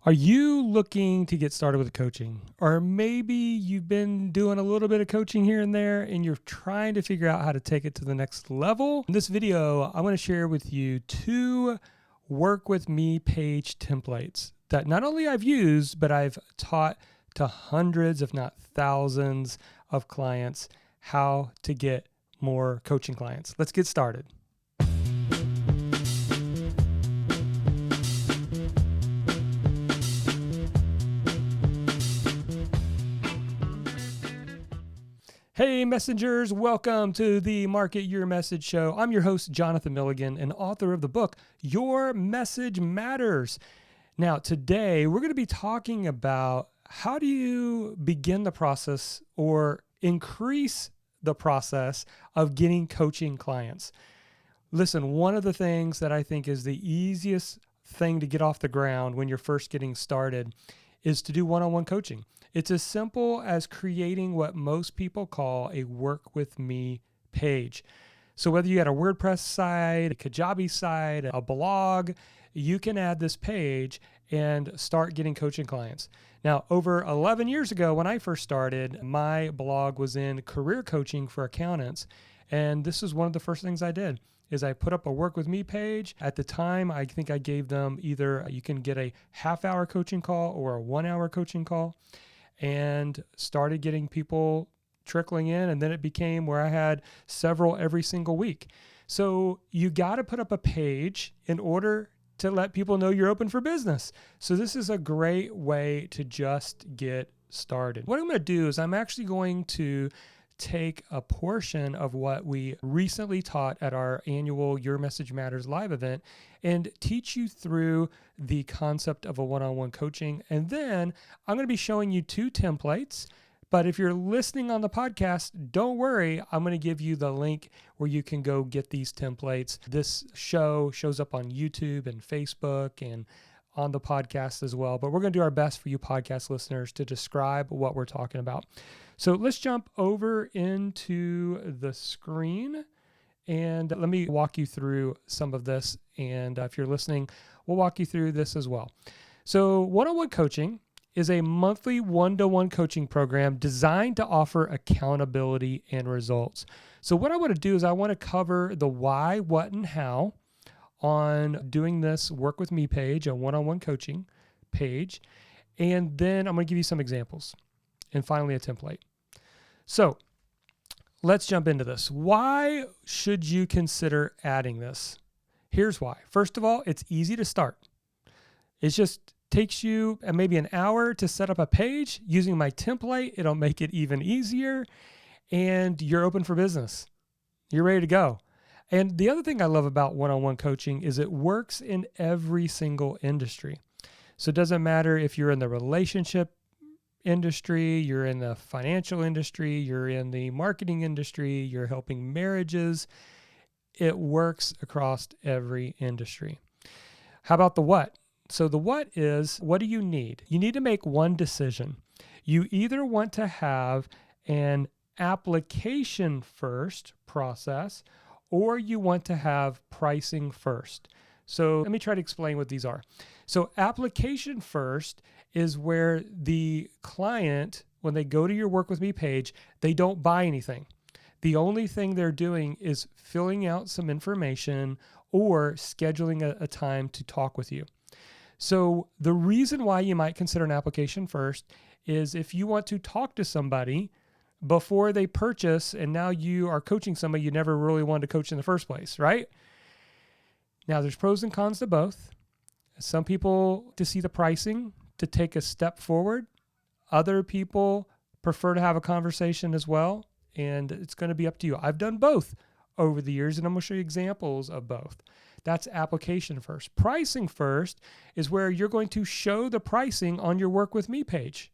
Are you looking to get started with coaching? Or maybe you've been doing a little bit of coaching here and there and you're trying to figure out how to take it to the next level? In this video, I want to share with you 2 Work With Me page templates that not only I've used, but I've taught to hundreds, if not thousands of clients how to get more coaching clients. Let's get started. Hey messengers, welcome to the Market Your Message Show. I'm your host, Jonathan Milligan, and author of the book, Your Message Matters. Now, today we're going to be talking about how do you begin the process or increase the process of getting coaching clients. Listen, one of the things that I think is the easiest thing to get off the ground when you're first getting started is to do one-on-one coaching. It's as simple as creating what most people call a Work With Me page. So whether you got a WordPress site, a Kajabi site, a blog, you can add this page and start getting coaching clients. Now, over 11 years ago, when I first started, my blog was in career coaching for accountants. And this is one of the first things I did is I put up a Work With Me page. At the time, I think I gave them either you can get a half-hour coaching call or a 1-hour coaching call, and started getting people trickling in. And then it became where I had several every single week. So you got to put up a page in order to let people know you're open for business. So this is a great way to just get started. What I'm going to do is I'm actually going to take a portion of what we recently taught at our annual Your Message Matters live event and teach you through the concept of a one-on-one coaching. And then I'm going to be showing you 2 templates. But if you're listening on the podcast, don't worry. I'm going to give you the link where you can go get these templates. This show shows up on YouTube and Facebook and on the podcast as well. But we're going to do our best for you podcast listeners to describe what we're talking about. So let's jump over into the screen and let me walk you through some of this. And if you're listening, we'll walk you through this as well. So one-on-one coaching is a monthly one-to-one coaching program designed to offer accountability and results. So what I want to do is I want to cover the why, what, and how on doing this Work With Me page, a one-on-one coaching page. And then I'm going to give you some examples. And finally, a template. So let's jump into this. Why should you consider adding this? Here's why. First of all, it's easy to start. It just takes you maybe an hour to set up a page. Using my template, it'll make it even easier. And you're open for business. You're ready to go. And the other thing I love about one-on-one coaching is it works in every single industry. So it doesn't matter if you're in the relationship industry, you're in the financial industry, you're in the marketing industry, you're helping marriages. It works across every industry. How about the what? So the what is, what do you need? You need to make one decision. You either want to have an application first process or you want to have pricing first. So let me try to explain what these are. So application first is where the client, when they go to your Work With Me page, they don't buy anything. The only thing they're doing is filling out some information or scheduling a time to talk with you. So the reason why you might consider an application first is if you want to talk to somebody before they purchase and now you are coaching somebody you never really wanted to coach in the first place, right? Now there's pros and cons to both. Some people to see the pricing to take a step forward. Other people prefer to have a conversation as well. And it's going to be up to you. I've done both over the years, and I'm going to show you examples of both. That's application first. Pricing first is where you're going to show the pricing on your Work With Me page.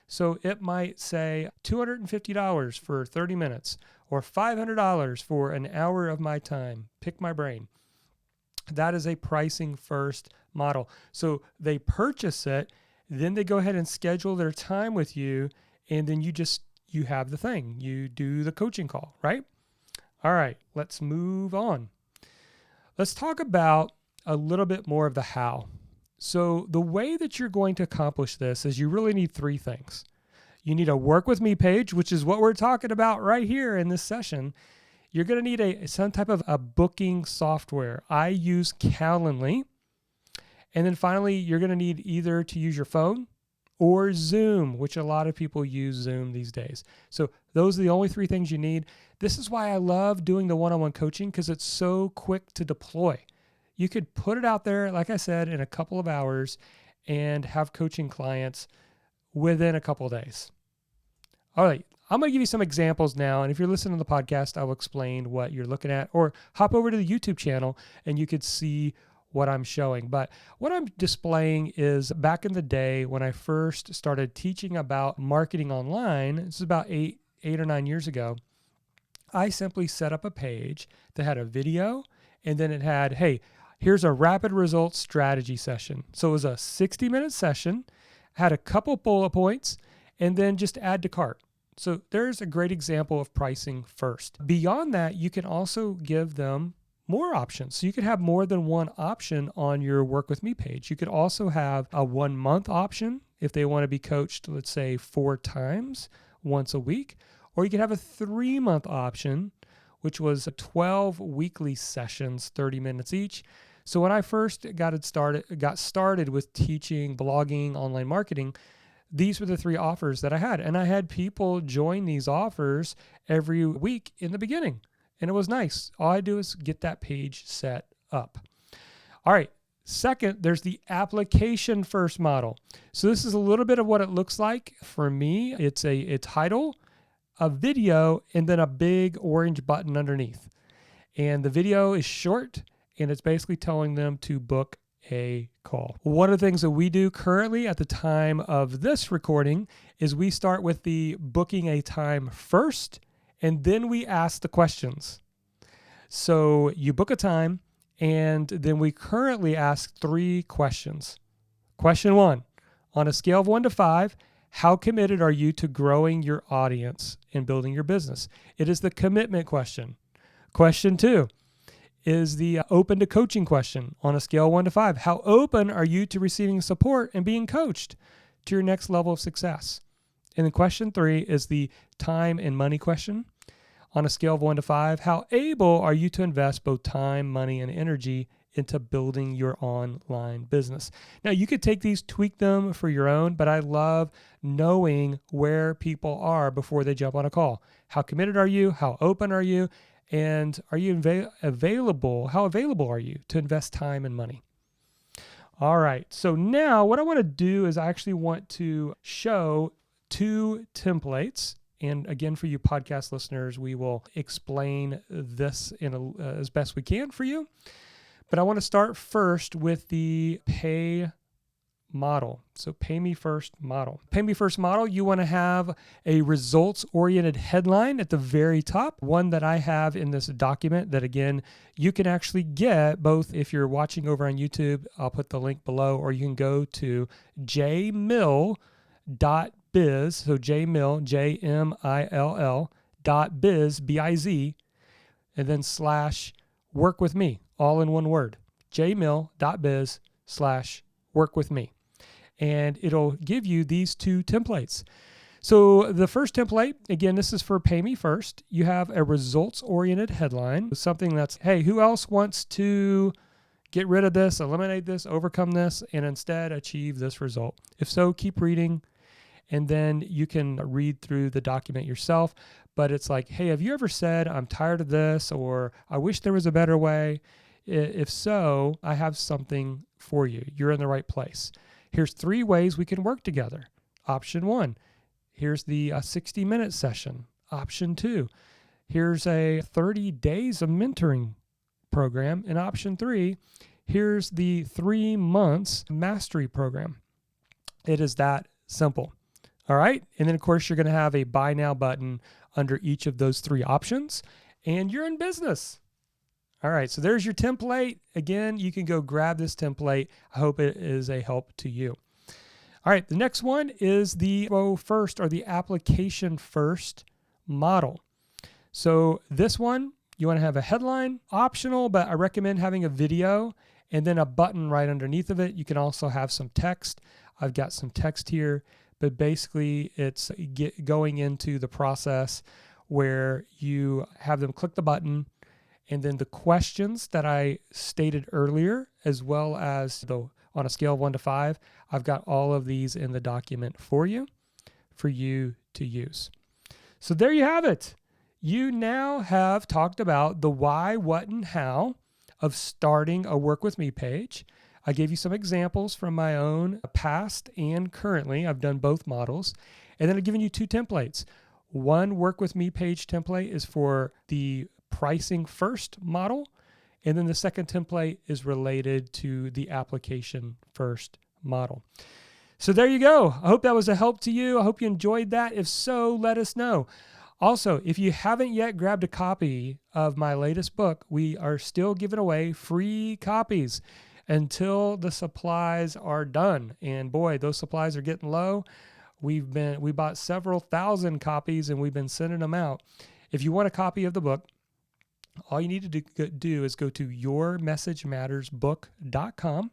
So it might say $250 for 30 minutes or $500 for an hour of my time. Pick my brain. That is a pricing first model. So they purchase it, then they go ahead and schedule their time with you, and then you have the thing. You do the coaching call, right? All right, let's move on. Let's talk about a little bit more of the how. So the way that you're going to accomplish this is you really need three things. You need a Work With Me page, which is what we're talking about right here in this session. You're going to need some type of a booking software. I use Calendly. And then finally, you're going to need either to use your phone or Zoom, which a lot of people use Zoom these days. So those are the only three things you need. This is why I love doing the one-on-one coaching, because it's so quick to deploy. You could put it out there, like I said, in a couple of hours and have coaching clients within a couple of days. All right, I'm going to give you some examples now. And if you're listening to the podcast, I will explain what you're looking at, or hop over to the YouTube channel and you could see what I'm showing. But what I'm displaying is back in the day when I first started teaching about marketing online. This is about eight or 9 years ago. I simply set up a page that had a video, and then it had, hey, here's a rapid results strategy session. So it was a 60-minute session, had a couple bullet points, and then just add to cart. So there's a great example of pricing first. Beyond that, you can also give them more options. So you could have more than one option on your Work With Me page. You could also have a 1 month option if they want to be coached, let's say 4 times once a week, or you could have a 3 month option, which was 12 weekly sessions, 30 minutes each. So when I first got started with teaching blogging, online marketing, these were the 3 offers that I had. And I had people join these offers every week in the beginning. And it was nice. All I do is get that page set up. All right. Second, there's the application first model. So this is a little bit of what it looks like for me. It's a title, a video, and then a big orange button underneath. And the video is short, and it's basically telling them to book a call. One of the things that we do currently at the time of this recording is we start with the booking a time first, and then we ask the questions. So you book a time, and then we currently ask 3 questions. Question 1, on a scale of 1 to 5, how committed are you to growing your audience and building your business? It is the commitment question. Question 2 is the open to coaching question. On a scale of 1 to 5, how open are you to receiving support and being coached to your next level of success? And then question 3 is the time and money question. On a scale of 1 to 5, how able are you to invest both time, money, and energy into building your online business? Now, you could take these, tweak them for your own, but I love knowing where people are before they jump on a call. How committed are you? How open are you? And are you available? How available are you to invest time and money? All right. So now what I want to do is I actually want to show 2 templates. And again, for you podcast listeners, we will explain this as best we can for you. But I want to start first with the pay model. So pay me first model. Pay me first model, you want to have a results-oriented headline at the very top, one that I have in this document that, again, you can actually get both if you're watching over on YouTube. I'll put the link below, or you can go to jmill.biz. So jmill, JMILL.biz, B-I-Z, and then /work with me, all in one word, jmill.biz/work with me. And it'll give you these 2 templates. So the first template, again, this is for Pay Me First. You have a results-oriented headline, something that's, hey, who else wants to get rid of this, eliminate this, overcome this, and instead achieve this result? If so, keep reading, and then you can read through the document yourself. But it's like, hey, have you ever said, I'm tired of this, or I wish there was a better way? If so, I have something for you. You're in the right place. Here's 3 ways we can work together. Option 1, here's the 60-minute session. Option 2, here's a 30 days of mentoring program. And option 3, here's the 3 months mastery program. It is that simple. All right. And then, of course, you're going to have a buy now button under each of those 3 options, and you're in business. All right, so there's your template. Again, you can go grab this template. I hope it is a help to you. All right, the next one is the first, or the application first model. So this one, you want to have a headline, optional, but I recommend having a video and then a button right underneath of it. You can also have some text. I've got some text here, but basically it's going into the process where you have them click the button, and then the questions that I stated earlier, as well as on a scale of 1 to 5, I've got all of these in the document for you to use. So there you have it. You now have talked about the why, what, and how of starting a Work With Me page. I gave you some examples from my own past and currently. I've done both models. And then I've given you 2 templates. One Work With Me page template is for the pricing first model. And then the second template is related to the application first model. So there you go. I hope that was a help to you. I hope you enjoyed that. If so, let us know. Also, if you haven't yet grabbed a copy of my latest book, we are still giving away free copies until the supplies are done. And boy, those supplies are getting low. We bought several thousand copies and we've been sending them out. If you want a copy of the book, all you need to do is go to yourmessagemattersbook.com.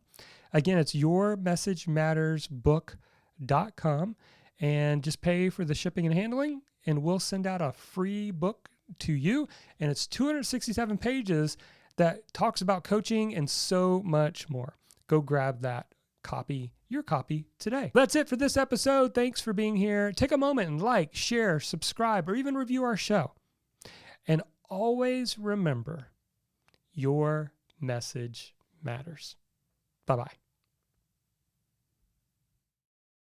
Again, it's yourmessagemattersbook.com, and just pay for the shipping and handling, and we'll send out a free book to you. And it's 267 pages that talks about coaching and so much more. Go grab that copy, your copy today. That's it for this episode. Thanks for being here. Take a moment and like, share, subscribe, or even review our show. And always remember, your message matters. Bye-bye.